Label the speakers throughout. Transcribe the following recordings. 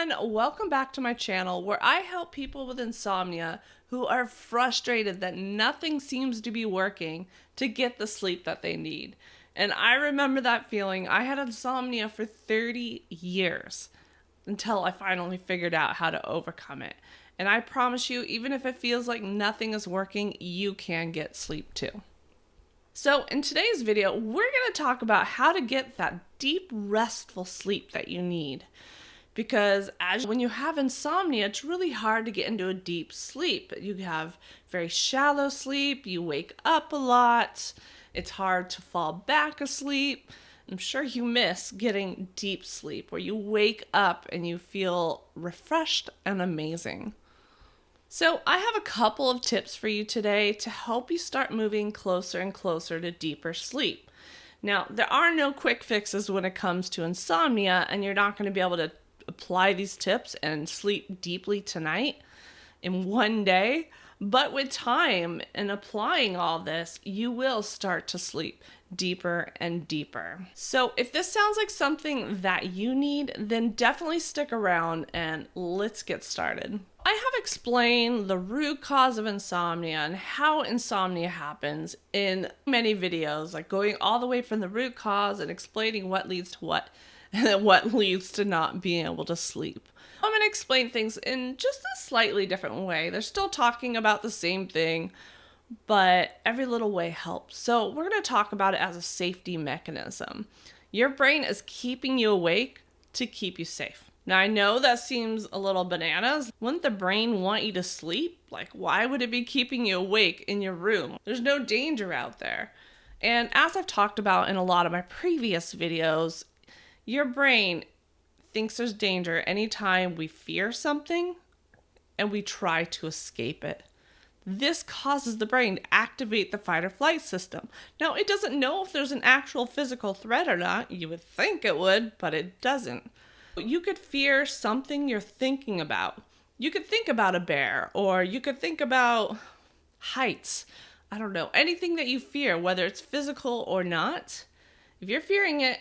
Speaker 1: everyone, welcome back to my channel where I help people with insomnia who are frustrated that nothing seems to be working to get the sleep that they need. And I remember that feeling. I had insomnia for 30 years until I finally figured out how to overcome it. And I promise you, even if it feels like nothing is working, you can get sleep too. So in today's video, we're going to talk about how to get that deep, restful sleep that you need. Because when you have insomnia, it's really hard to get into a deep sleep. You have very shallow sleep, you wake up a lot, it's hard to fall back asleep. I'm sure you miss getting deep sleep where you wake up and you feel refreshed and amazing. So I have a couple of tips for you today to help you start moving closer and closer to deeper sleep. Now, there are no quick fixes when it comes to insomnia, and you're not going to be able to apply these tips and sleep deeply tonight in one day. But with time and applying all this, you will start to sleep deeper and deeper. So if this sounds like something that you need, then definitely stick around and let's get started. I have explained the root cause of insomnia and how insomnia happens in many videos, like going all the way from the root cause and explaining what leads to what and what leads to not being able to sleep. I'm going to explain things in just a slightly different way. They're still talking about the same thing, but every little way helps. So we're going to talk about it as a safety mechanism. Your brain is keeping you awake to keep you safe. Now, I know that seems a little bananas. Wouldn't the brain want you to sleep? Like, why would it be keeping you awake in your room? There's no danger out there. And as I've talked about in a lot of my previous videos, your brain thinks there's danger anytime we fear something and we try to escape it. This causes the brain to activate the fight or flight system. Now, it doesn't know if there's an actual physical threat or not. You would think it would, but it doesn't. You could fear something you're thinking about. You could think about a bear, or you could think about heights. I don't know, anything that you fear, whether it's physical or not. If you're fearing it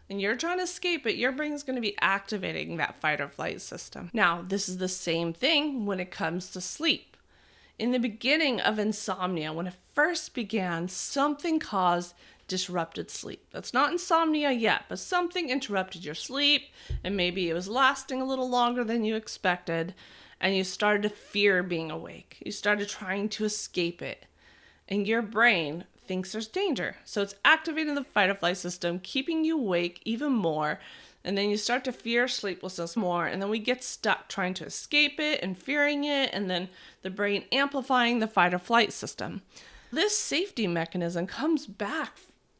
Speaker 1: and you're trying to escape it, your brain's going to be activating that fight or flight system. Now, this is the same thing when it comes to sleep. In the beginning of insomnia, when it first began, something caused disrupted sleep. That's not insomnia yet, but something interrupted your sleep, and maybe it was lasting a little longer than you expected, and you started to fear being awake. You started trying to escape it, and your brain thinks there's danger. So it's activating the fight or flight system, keeping you awake even more, and then you start to fear sleeplessness more, and then we get stuck trying to escape it and fearing it, and then the brain amplifying the fight or flight system. This safety mechanism comes back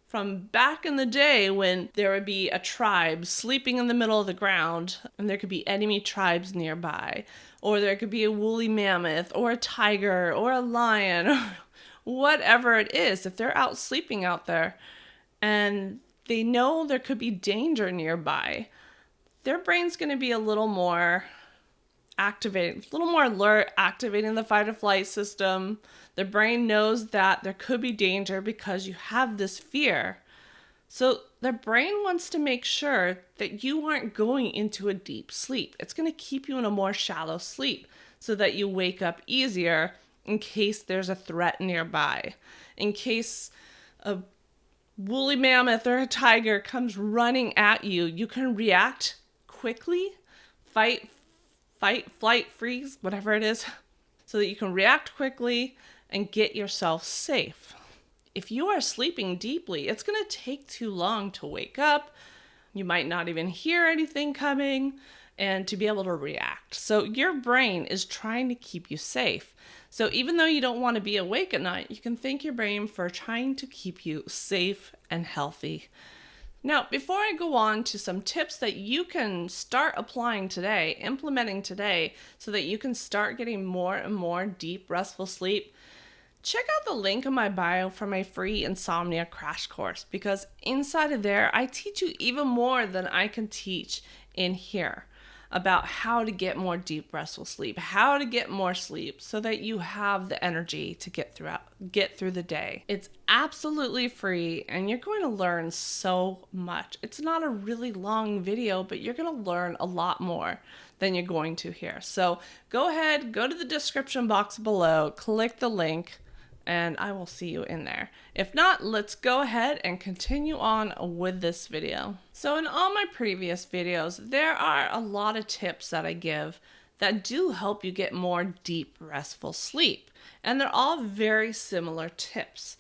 Speaker 1: from back in the day when there would be a tribe sleeping in the middle of the ground and there could be enemy tribes nearby, or there could be a woolly mammoth or a tiger or a lion or whatever it is. If they're out sleeping out there and they know there could be danger nearby, their brain's going to be a little more activated, a little more alert, activating the fight or flight system. The brain knows that there could be danger because you have this fear. So the brain wants to make sure that you aren't going into a deep sleep. It's going to keep you in a more shallow sleep so that you wake up easier in case there's a threat nearby. In case a woolly mammoth or a tiger comes running at you, you can react quickly, fight, flight, freeze, whatever it is, so that you can react quickly and get yourself safe. If you are sleeping deeply, it's going to take too long to wake up. You might not even hear anything coming and to be able to react. So your brain is trying to keep you safe. So even though you don't want to be awake at night, you can thank your brain for trying to keep you safe and healthy. Now, before I go on to some tips that you can start applying today, implementing today, so that you can start getting more and more deep, restful sleep, check out the link in my bio for my free Insomnia Crash Course, because inside of there, I teach you even more than I can teach in here. about how to get more deep restful sleep, how to get more sleep so that you have the energy to get through the day. It's absolutely free and you're going to learn so much. It's not a really long video, but you're going to learn a lot more than you're going to here. So go ahead, go to the description box below, click the link, and I will see you in there. If not, let's go ahead and continue on with this video. So in all my previous videos, there are a lot of tips that I give that do help you get more deep, restful sleep. And they're all very similar tips.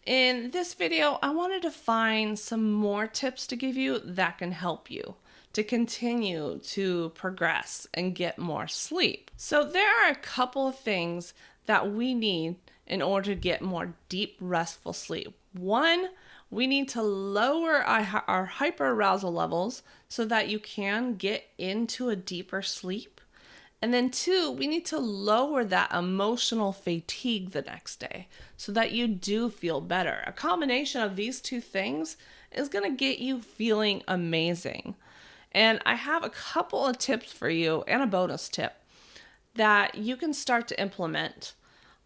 Speaker 1: In this video, I wanted to find some more tips to give you that can help you to continue to progress and get more sleep. So there are a couple of things that we need in order to get more deep, restful sleep. One, we need to lower our hyperarousal levels so that you can get into a deeper sleep. And then two, we need to lower that emotional fatigue the next day so that you do feel better. A combination of these two things is going to get you feeling amazing. And I have a couple of tips for you and a bonus tip that you can start to implement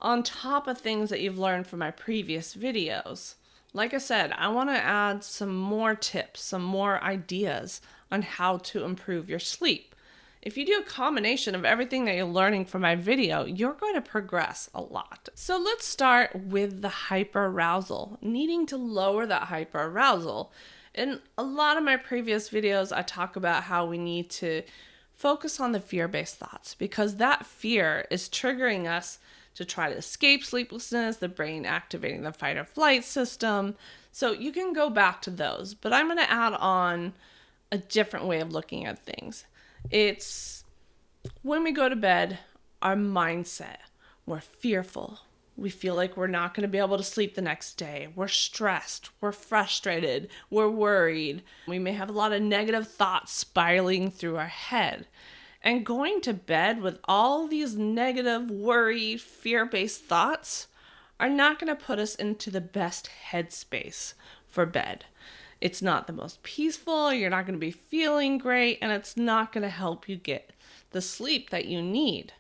Speaker 1: on top of things that you've learned from my previous videos. Like I said, I want to add some more tips, some more ideas on how to improve your sleep. If you do a combination of everything that you're learning from my video, you're going to progress a lot. So let's start with the hyperarousal, needing to lower that hyperarousal. In a lot of my previous videos, I talk about how we need to focus on the fear-based thoughts because that fear is triggering us to try to escape sleeplessness, the brain activating the fight or flight system. So you can go back to those, but I'm going to add on a different way of looking at things. It's when we go to bed, our mindset, we're fearful. We feel like we're not going to be able to sleep the next day. We're stressed. We're frustrated. We're worried. We may have a lot of negative thoughts spiraling through our head. And going to bed with all these negative, worry, fear-based thoughts are not going to put us into the best headspace for bed. It's not the most peaceful. You're not going to be feeling great. And it's not going to help you get the sleep that you need.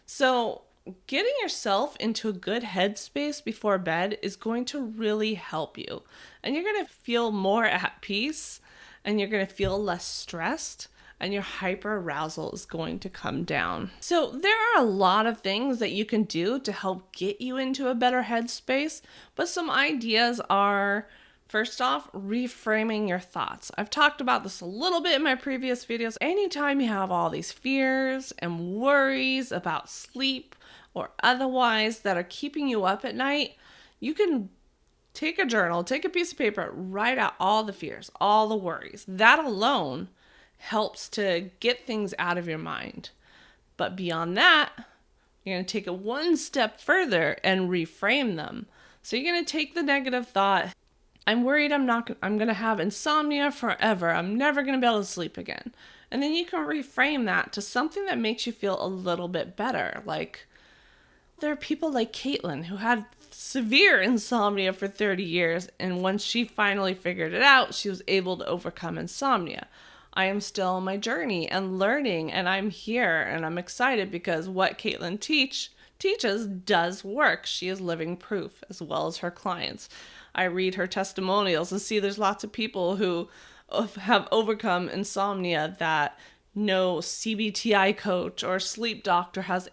Speaker 1: So getting yourself into a good headspace before bed is going to really help you. And you're going to feel more at peace and you're going to feel less stressed and your hyperarousal is going to come down. So there are a lot of things that you can do to help get you into a better headspace, but some ideas are, first off, reframing your thoughts. I've talked about this a little bit in my previous videos. Anytime you have all these fears and worries about sleep or otherwise that are keeping you up at night, you can take a journal, take a piece of paper, write out all the fears, all the worries. That alone helps to get things out of your mind. But beyond that, you're going to take it one step further and reframe them. So you're going to take the negative thought, I'm worried I'm going to have insomnia forever. I'm never going to be able to sleep again. And then you can reframe that to something that makes you feel a little bit better. Like there are people like Caitlin who had severe insomnia for 30 years. And once she finally figured it out, she was able to overcome insomnia. I am still on my journey and learning, and I'm here and I'm excited because what Caitlin teaches does work. She is living proof as well as her clients. I read her testimonials and see there's lots of people who have overcome insomnia that no CBTI coach or sleep doctor has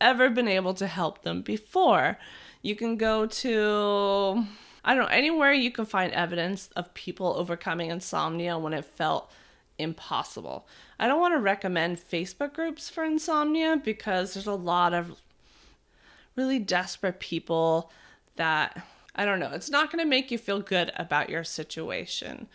Speaker 1: ever been able to help them before. You can go to, anywhere you can find evidence of people overcoming insomnia when it felt impossible. I don't want to recommend Facebook groups for insomnia because there's a lot of really desperate people that, it's not going to make you feel good about your situation.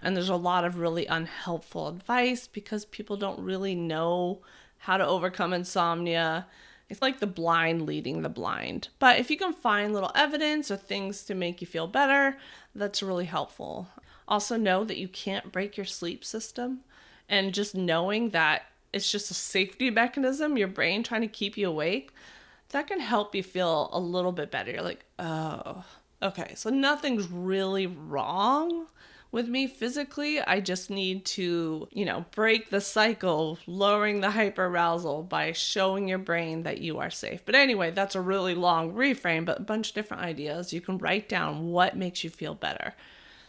Speaker 1: And there's a lot of really unhelpful advice because people don't really know how to overcome insomnia. It's like the blind leading the blind. But if you can find little evidence or things to make you feel better, that's really helpful. Also know that you can't break your sleep system, and just knowing that it's just a safety mechanism, your brain trying to keep you awake, that can help you feel a little bit better. You're like, oh, okay, so nothing's really wrong With me physically, I just need to, break the cycle, lowering the hyperarousal by showing your brain that you are safe. But anyway, that's a really long reframe, but a bunch of different ideas. You can write down what makes you feel better.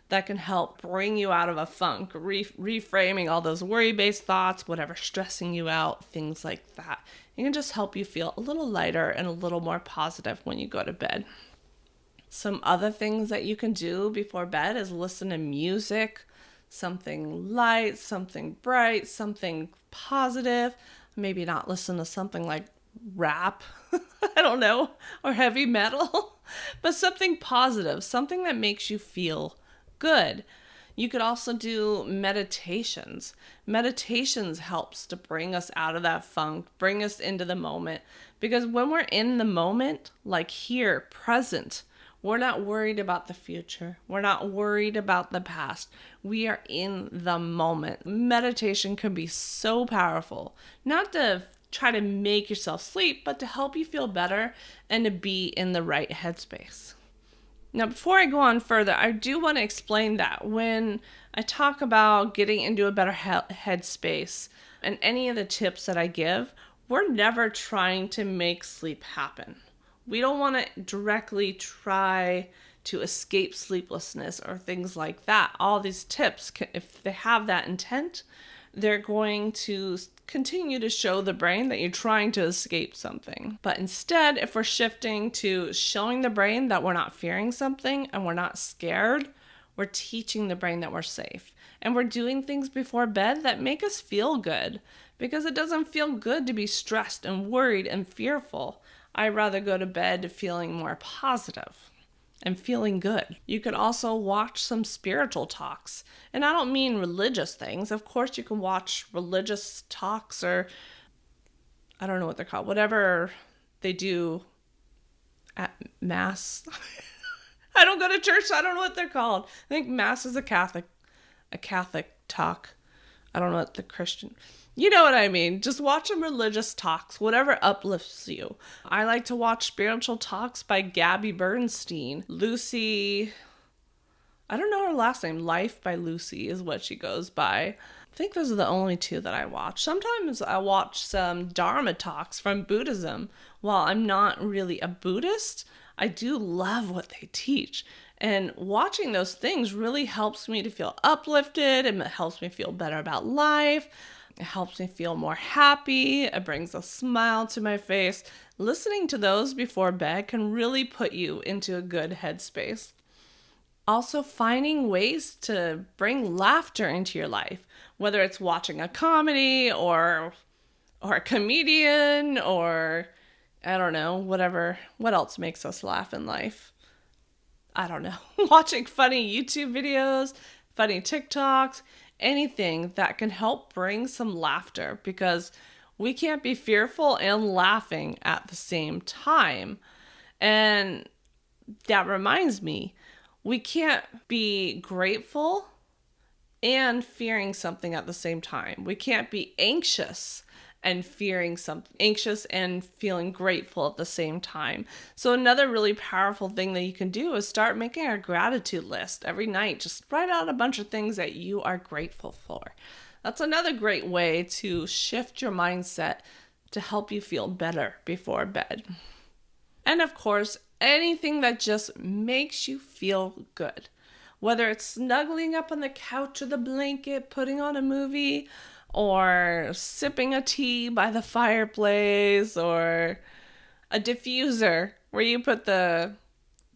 Speaker 1: That can help bring you out of a funk, reframing all those worry-based thoughts, whatever's stressing you out, things like that. It can just help you feel a little lighter and a little more positive when you go to bed. Some other things that you can do before bed is listen to music, something light, something bright, something positive. Maybe not listen to something like rap, I don't know, or heavy metal, but something positive, something that makes you feel good. You could also do meditations. Meditations helps to bring us out of that funk, bring us into the moment, because when we're in the moment, like here, present, we're not worried about the future. We're not worried about the past. We are in the moment. Meditation can be so powerful, not to try to make yourself sleep, but to help you feel better and to be in the right headspace. Now, before I go on further, I do want to explain that when I talk about getting into a better headspace and any of the tips that I give, we're never trying to make sleep happen. We don't want to directly try to escape sleeplessness or things like that. All these tips, if they have that intent, they're going to continue to show the brain that you're trying to escape something. But instead, if we're shifting to showing the brain that we're not fearing something and we're not scared, we're teaching the brain that we're safe. And we're doing things before bed that make us feel good, because it doesn't feel good to be stressed and worried and fearful. I'd rather go to bed feeling more positive and feeling good. You could also watch some spiritual talks. And I don't mean religious things. Of course, you can watch religious talks, or I don't know what they're called, whatever they do at Mass. I don't go to church, so I don't know what they're called. I think Mass is a Catholic talk. I don't know what the Christian... You know what I mean. Just watch some religious talks, whatever uplifts you. I like to watch spiritual talks by Gabby Bernstein. Lucy, I don't know her last name. Life by Lucy is what she goes by. I think those are the only two that I watch. Sometimes I watch some Dharma talks from Buddhism. While I'm not really a Buddhist, I do love what they teach. And watching those things really helps me to feel uplifted, and it helps me feel better about life. It helps me feel more happy. It brings a smile to my face. Listening to those before bed can really put you into a good headspace. Also, finding ways to bring laughter into your life, whether it's watching a comedy or a comedian, or I don't know, whatever. What else makes us laugh in life? I don't know. Watching funny YouTube videos, funny TikToks, anything that can help bring some laughter, because we can't be fearful and laughing at the same time. And that reminds me, we can't be grateful and fearing something at the same time. We can't be anxious and fearing something, anxious and feeling grateful at the same time. So another really powerful thing that you can do is start making a gratitude list every night. Just write out a bunch of things that you are grateful for. That's another great way to shift your mindset to help you feel better before bed. And of course, anything that just makes you feel good. Whether it's snuggling up on the couch or the blanket, putting on a movie, or sipping a tea by the fireplace, or a diffuser where you put the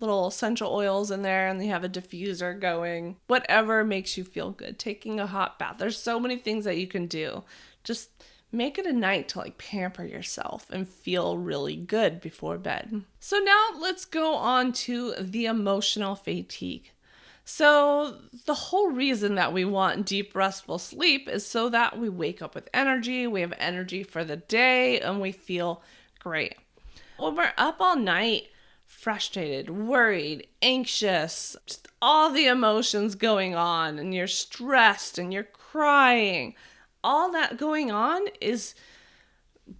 Speaker 1: little essential oils in there and you have a diffuser going. Whatever makes you feel good. Taking a hot bath. There's so many things that you can do. Just make it a night to pamper yourself and feel really good before bed. So now let's go on to the emotional fatigue. So the whole reason that we want deep, restful sleep is so that we wake up with energy, we have energy for the day, and we feel great. When we're up all night, frustrated, worried, anxious, just all the emotions going on, and you're stressed and you're crying, all that going on is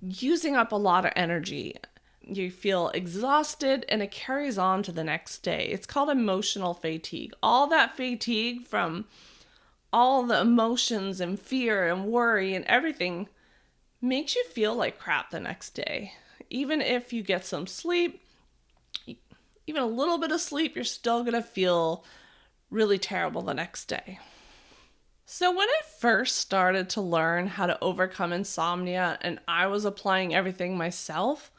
Speaker 1: using up a lot of energy. You feel exhausted, and it carries on to the next day. It's called emotional fatigue. All that fatigue from all the emotions and fear and worry and everything makes you feel like crap the next day. Even if you get some sleep, even a little bit of sleep, you're still going to feel really terrible the next day. So when I first started to learn how to overcome insomnia and I was applying everything myself,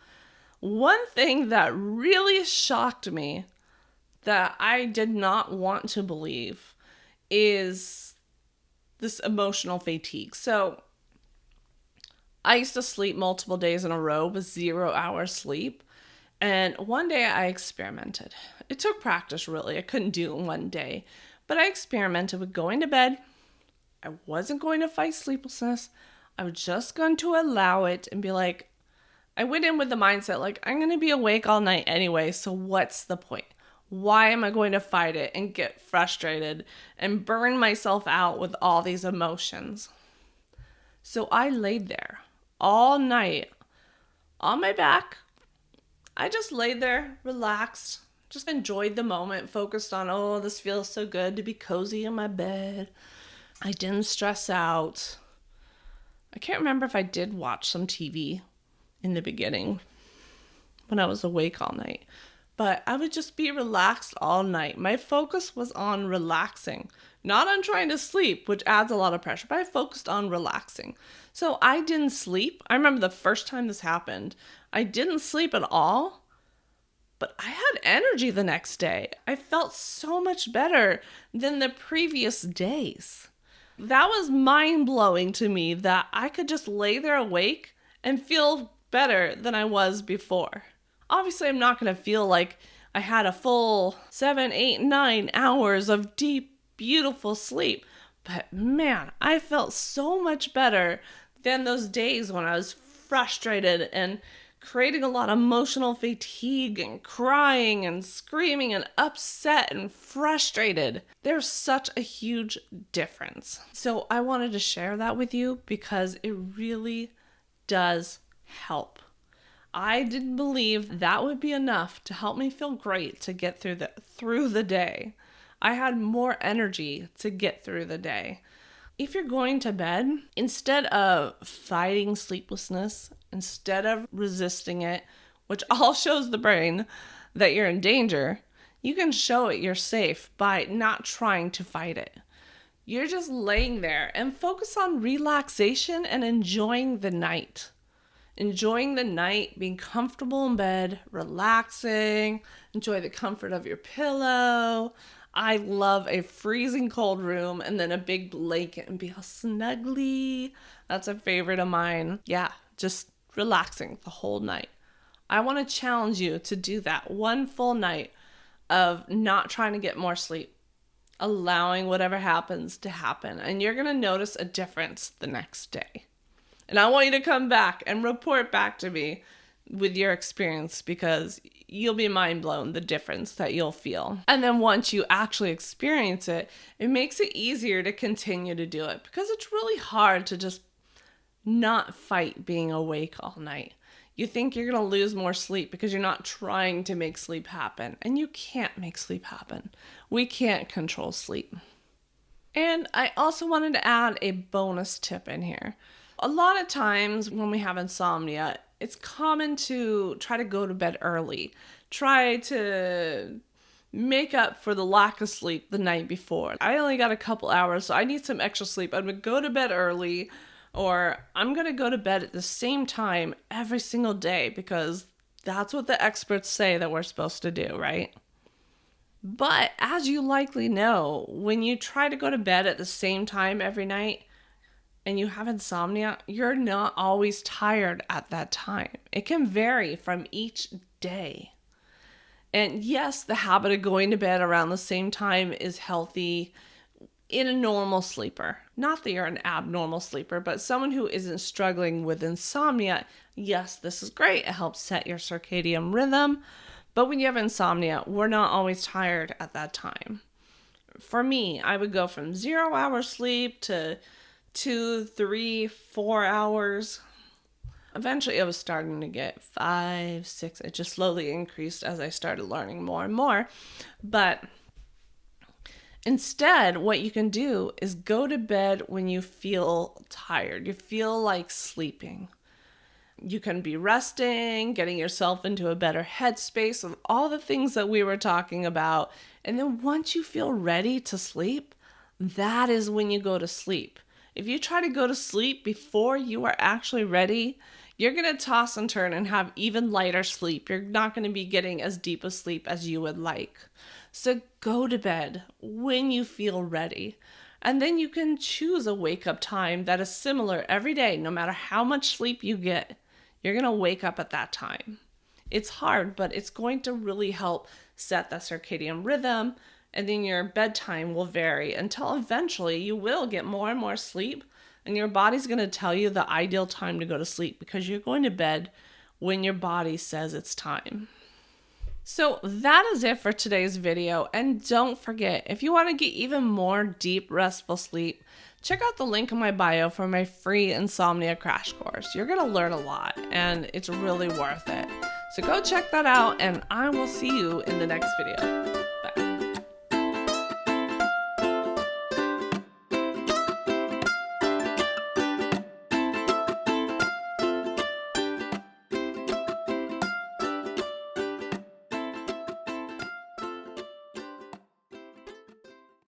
Speaker 1: one thing that really shocked me that I did not want to believe is this emotional fatigue. So I used to sleep multiple days in a row with 0 hours sleep. And one day I experimented. It took practice, really. I couldn't do it in one day. But I experimented with going to bed. I wasn't going to fight sleeplessness. I was just going to allow it and be like, I went in with the mindset like, I'm going to be awake all night anyway, so what's the point? Why am I going to fight it and get frustrated and burn myself out with all these emotions? So I laid there all night on my back. I just laid there, relaxed, just enjoyed the moment, focused on, oh, this feels so good to be cozy in my bed. I didn't stress out. I can't remember if I did watch some TV in the beginning when I was awake all night. But I would just be relaxed all night. My focus was on relaxing, not on trying to sleep, which adds a lot of pressure, but I focused on relaxing. So I didn't sleep. I remember the first time this happened, I didn't sleep at all, but I had energy the next day. I felt so much better than the previous days. That was mind-blowing to me that I could just lay there awake and feel better than I was before. Obviously, I'm not going to feel like I had a full 7, 8, 9 hours of deep, beautiful sleep. But man, I felt so much better than those days when I was frustrated and creating a lot of emotional fatigue and crying and screaming and upset and frustrated. There's such a huge difference. So I wanted to share that with you because it really does help. I didn't believe that would be enough to help me feel great to get through the day. I had more energy to get through the day. If you're going to bed, instead of fighting sleeplessness, instead of resisting it, which all shows the brain that you're in danger, you can show it you're safe by not trying to fight it. You're just laying there and focus on relaxation and enjoying the night. Enjoying the night, being comfortable in bed, relaxing, enjoy the comfort of your pillow. I love a freezing cold room and then a big blanket and be all snuggly. That's a favorite of mine. Yeah, just relaxing the whole night. I want to challenge you to do that one full night of not trying to get more sleep, allowing whatever happens to happen. And you're going to notice a difference the next day. And I want you to come back and report back to me with your experience because you'll be mind blown the difference that you'll feel. And then once you actually experience it, it makes it easier to continue to do it because it's really hard to just not fight being awake all night. You think you're going to lose more sleep because you're not trying to make sleep happen. And you can't make sleep happen. We can't control sleep. And I also wanted to add a bonus tip in here. A lot of times when we have insomnia, it's common to try to go to bed early. Try to make up for the lack of sleep the night before. I only got a couple hours, so I need some extra sleep. I'm going to go to bed early, or I'm going to go to bed at the same time every single day because that's what the experts say that we're supposed to do, right? But as you likely know, when you try to go to bed at the same time every night, and you have insomnia, you're not always tired at that time. It can vary from each day. And yes, the habit of going to bed around the same time is healthy in a normal sleeper. Not that you're an abnormal sleeper, but someone who isn't struggling with insomnia, yes, this is great. It helps set your circadian rhythm. But when you have insomnia, we're not always tired at that time. For me, I would go from 0 hours sleep to 2, 3, 4 hours. eventually it was starting to get 5, 6. It just slowly increased as I started learning more and more. But instead, what you can do is go to bed when you feel tired. You feel like sleeping. You can be resting, getting yourself into a better headspace of all the things that we were talking about. And then once you feel ready to sleep, that is when you go to sleep. If you try to go to sleep before you are actually ready, you're going to toss and turn and have even lighter sleep. You're not going to be getting as deep a sleep as you would like. So go to bed when you feel ready. And then you can choose a wake-up time that is similar every day, no matter how much sleep you get. You're going to wake up at that time. It's hard, but it's going to really help set that circadian rhythm, and then your bedtime will vary until eventually you will get more and more sleep, and your body's going to tell you the ideal time to go to sleep because you're going to bed when your body says it's time. So that is it for today's video, and don't forget, if you want to get even more deep, restful sleep, check out the link in my bio for my free Insomnia Crash Course. You're going to learn a lot, and it's really worth it. So go check that out, and I will see you in the next video.